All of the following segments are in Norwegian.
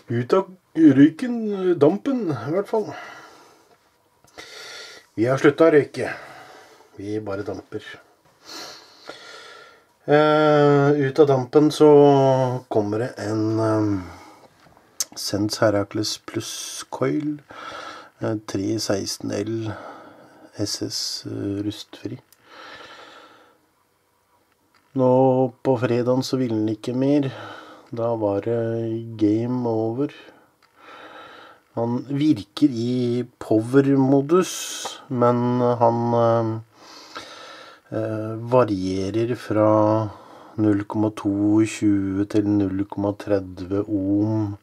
Ut av røyken, dampen I hvert fall. Vi har sluttet å røyke. Vi bare damper. Ut av dampen så kommer det en Sens Heracles Plus Coil 316L SS rustfri. Nå på fredagen så ville den ikke mer. Da var det game over. Han virker I power-modus, men han varierer fra 0,22 til 0,30 ohm,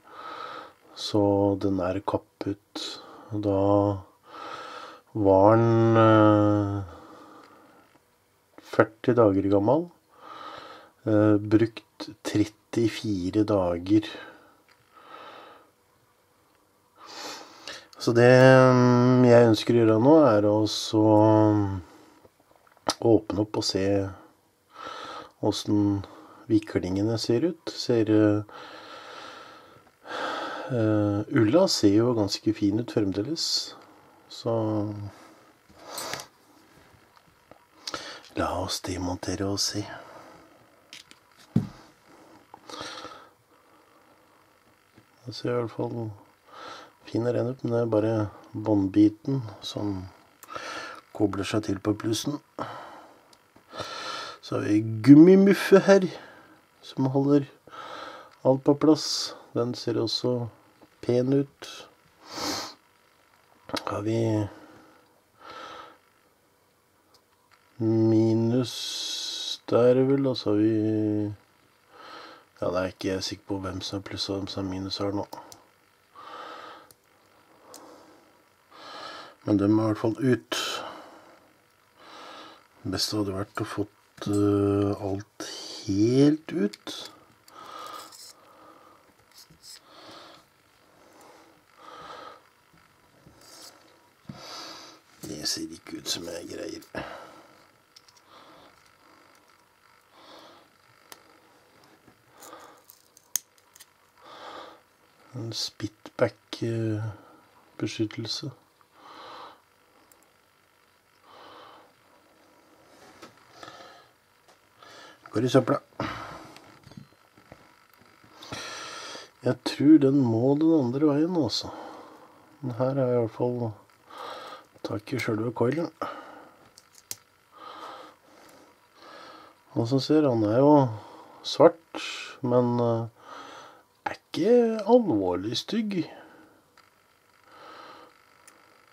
så den kappet. Da var den 40 dager gammel, brukt 34 dager. Så det jeg ønsker å gjøre nå å så åpne opp og se hvordan viklingene ser ut. Ulla ser jo ganske fin ut fremdeles, så la oss demontere og se. Det ser I hvert fall fin og ren ut, men det bare båndbiten som kobler seg til på plussen. Så har vi gummimuffe her, som holder alt på plass. Den ser også pen ut. Har vi minus der vel, og så har vi... Ja, det ikke jeg sikker på hvem som pluss og hvem som minus her nå. Men de I hvert fall ut. Det beste hadde vært å fått alt helt ut. Det ser ikke ut som jeg greier. En spitback beskyttelse. Går I søpla. Jeg tror den må den andre veien også. Men her jeg I hvert fall tak I selve coilen. Og som ser, han jo svart, men ikke alvorlig stygg.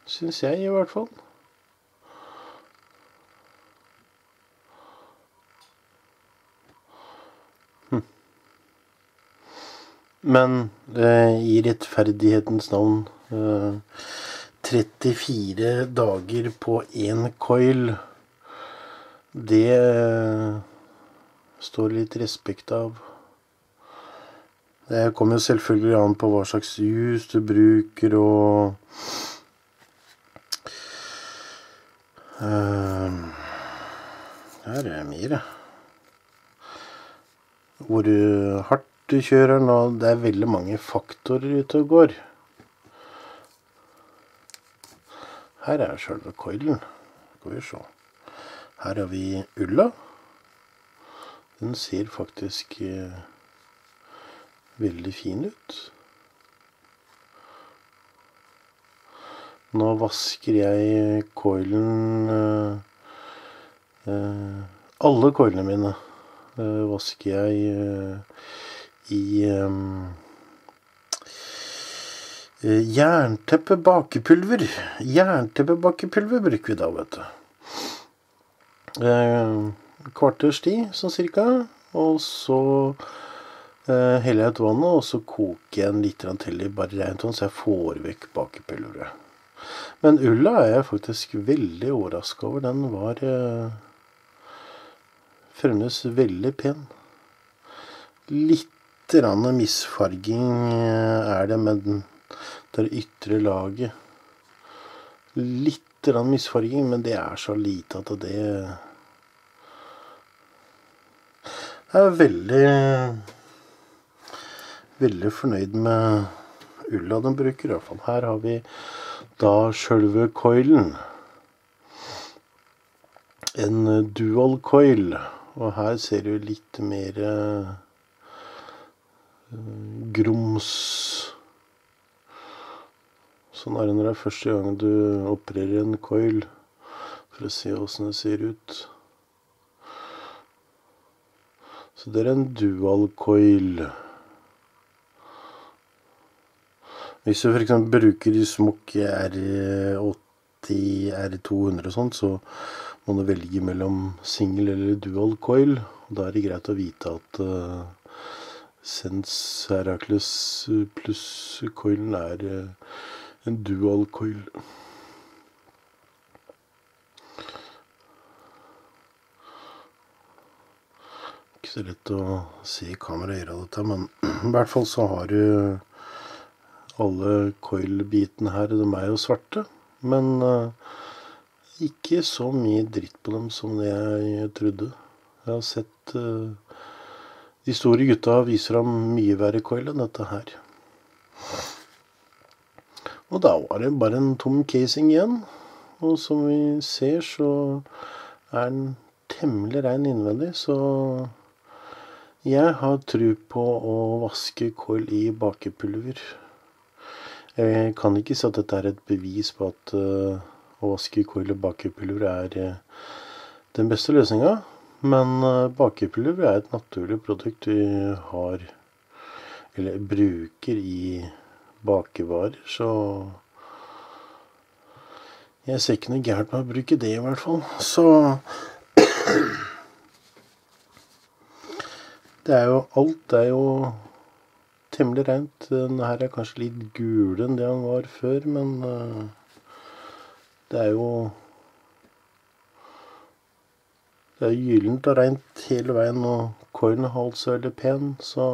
Synes jeg I hvert fall. Men I rettferdighetens navn 34 dager på en coil, det står litt respekt av. Det kommer jo selvfølgelig an på hva slags hus du bruker, og her det mer. Hvor hardt du kjører nå, det veldig mange faktorer ute og går. Her selve coilen. Skal vi se. Her har vi ulla. Den ser faktisk veldig fin ut. Nå vasker jeg coilen, alle coilene mine vasker jeg I jernteppe bakepulver. Jernteppe bakepulver bruker vi da, vet du. Kvarters tid, sånn cirka. Og så heller jeg ut vannet, og så koker jeg den litt til I bare rent vann, så jeg får vekk bakepulveret. Men ulla jeg faktisk veldig overrasket over. Den var fremdeles veldig pen. Litt misfarging det med det ytre laget. Litt misfarging, men det så lite at det veldig fornøyd med ulla den bruker I hvert fall. Her har vi da selve coilen. En dual coil, og her ser du litt mer grums. Sånn det når det første gangen du opererer en coil, for å se hvordan det ser ut. Så det en dual coil. Hvis du for eksempel bruker smokk R80, R200 og sånt, så må du velge mellom single eller dual coil. Og da det greit å vite at Sense Heracles pluss coilen en dual coil. Ikke så lett å se I kameraet gjøre dette, men I hvert fall så har du alle coil-bitene her, de jo svarte, men ikke så mye dritt på dem som det jeg trodde. Jeg har sett de store gutta viser ham mye verre coil enn dette her. Og da var det bare en tom casing igjen, og som vi ser så den temmelig ren innvendig, så jeg har tro på å vaske coil I bakepulver. Jeg kan ikke si at dette et bevis på at å vaske coil I bakepulver den beste løsningen, men bakepulver et naturlig produkt vi har, eller bruker I bakevarer, så jeg ser ikke noe gærent med å bruke det I hvert fall. Så alt jo temmelig rent. Denne her kanskje litt gul enn det han var før, men det gyllent og rent hele veien, og coilen holdt seg veldig pen, så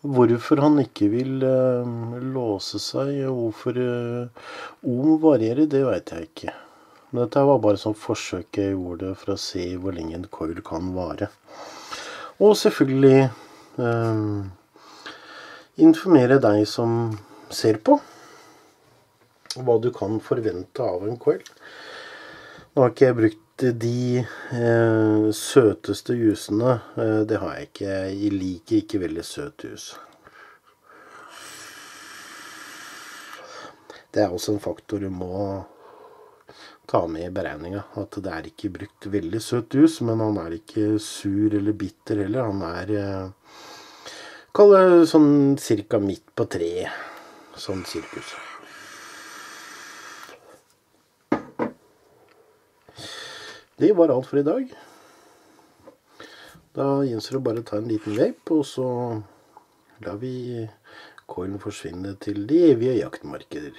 hvorfor han ikke vil låse seg, og hvorfor ohm varierer, det vet jeg ikke. Men dette var bare sånn forsøk jeg gjorde for å se hvor lenge en coil kan vare. Og selvfølgelig informere deg som ser på, hva du kan forvente av en coil. Nå har ikke jeg brukt de søteste jusene, det har jeg ikke. Jeg liker ikke veldig søt jus. Det også en faktor du må ta med I beregningen, at det ikke brukt veldig søt jus, men han ikke sur eller bitter heller. Han kall det sånn cirka midt på treet, sånn sirkus. Det var alt for I dag. Da gjenstår det bare å ta en liten vape, og så lar vi coilen forsvinne til de evige jaktmarkeder.